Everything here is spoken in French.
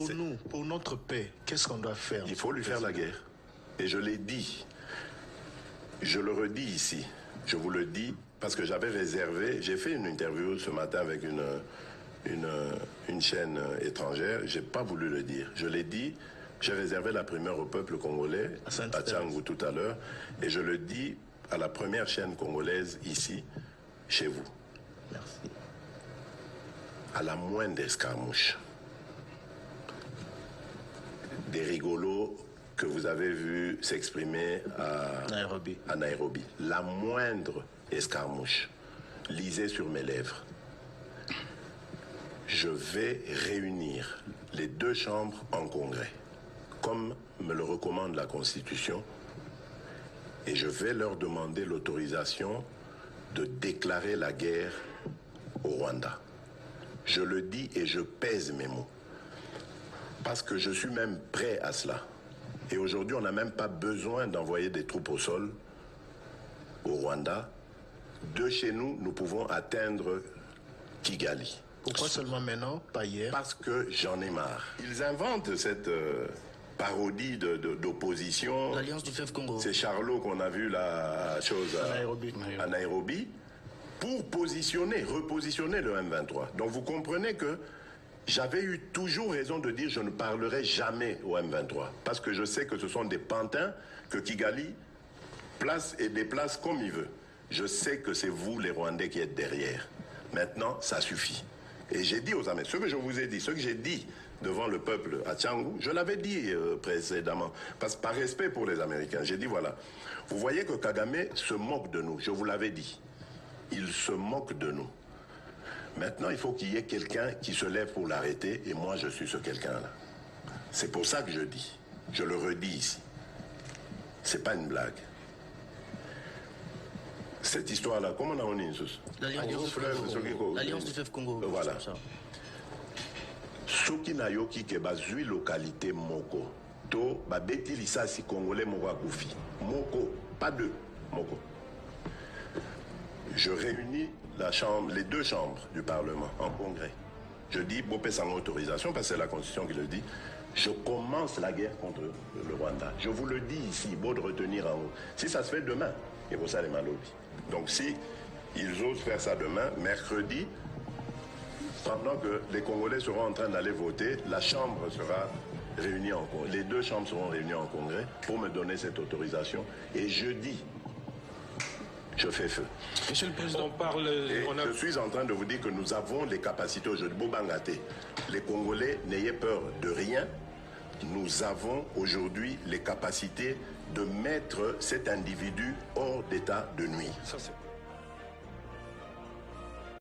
Pour nous, pour notre paix, qu'est-ce qu'on doit faire? Il faut lui faire la guerre. Et je l'ai dit. Je le redis ici. Je vous le dis parce que j'avais réservé. J'ai fait une interview ce matin avec une chaîne étrangère. J'ai pas voulu le dire. Je l'ai dit. J'ai réservé la primeur au peuple congolais, à Tchangou tout à l'heure. Et je le dis à la première chaîne congolaise ici, chez vous. Merci. À la moindre escarmouche, des rigolos que vous avez vus s'exprimer à Nairobi. La moindre escarmouche, lisez sur mes lèvres. Je vais réunir les deux chambres en congrès, comme me le recommande la Constitution, et je vais leur demander l'autorisation de déclarer la guerre au Rwanda. Je le dis et je pèse mes mots, parce que je suis même prêt à cela. Et aujourd'hui, on n'a même pas besoin d'envoyer des troupes au sol au Rwanda. De chez nous, nous pouvons atteindre Kigali. Pourquoi seulement maintenant, pas hier? Parce que j'en ai marre. Ils inventent cette parodie d'opposition. L'Alliance du fleuve Congo. C'est Charlot qu'on a vu la chose à Nairobi pour repositionner le M23. Donc vous comprenez que j'avais eu toujours raison de dire je ne parlerai jamais au M23. Parce que je sais que ce sont des pantins que Kigali place et déplace comme il veut. Je sais que c'est vous les Rwandais qui êtes derrière. Maintenant, ça suffit. Et j'ai dit aux Américains, ce que je vous ai dit, ce que j'ai dit devant le peuple à Tchangou, je l'avais dit précédemment, parce que par respect pour les Américains, j'ai dit voilà, vous voyez que Kagame se moque de nous, je vous l'avais dit. Il se moque de nous. Maintenant, il faut qu'il y ait quelqu'un qui se lève pour l'arrêter, et moi, je suis ce quelqu'un-là. C'est pour ça que je dis. Je le redis ici. C'est pas une blague. Cette histoire-là, comment on a dit l'Alliance du fleuve Congo. Voilà. Soki na yoki ke bazui localité moko. To babeti lisasi congolais moko akufi. Moko, pas deux. Moko. Je réunis les deux chambres du Parlement en congrès. Je dis, Bopé sans autorisation, parce que c'est la Constitution qui le dit, je commence la guerre contre le Rwanda. Je vous le dis ici, beau de retenir en haut. Si ça se fait demain, et vous savez Malobi. Donc si ils osent faire ça demain, mercredi, pendant que les Congolais seront en train d'aller voter, la Chambre sera réunie en congrès. Les deux chambres seront réunies en congrès pour me donner cette autorisation. Et jeudi, je fais feu. Monsieur le Président, je suis en train de vous dire que nous avons les capacités aujourd'hui. Bobangate, les Congolais, n'ayez peur de rien. Nous avons aujourd'hui les capacités de mettre cet individu hors d'état de nuire. Ça, c'est...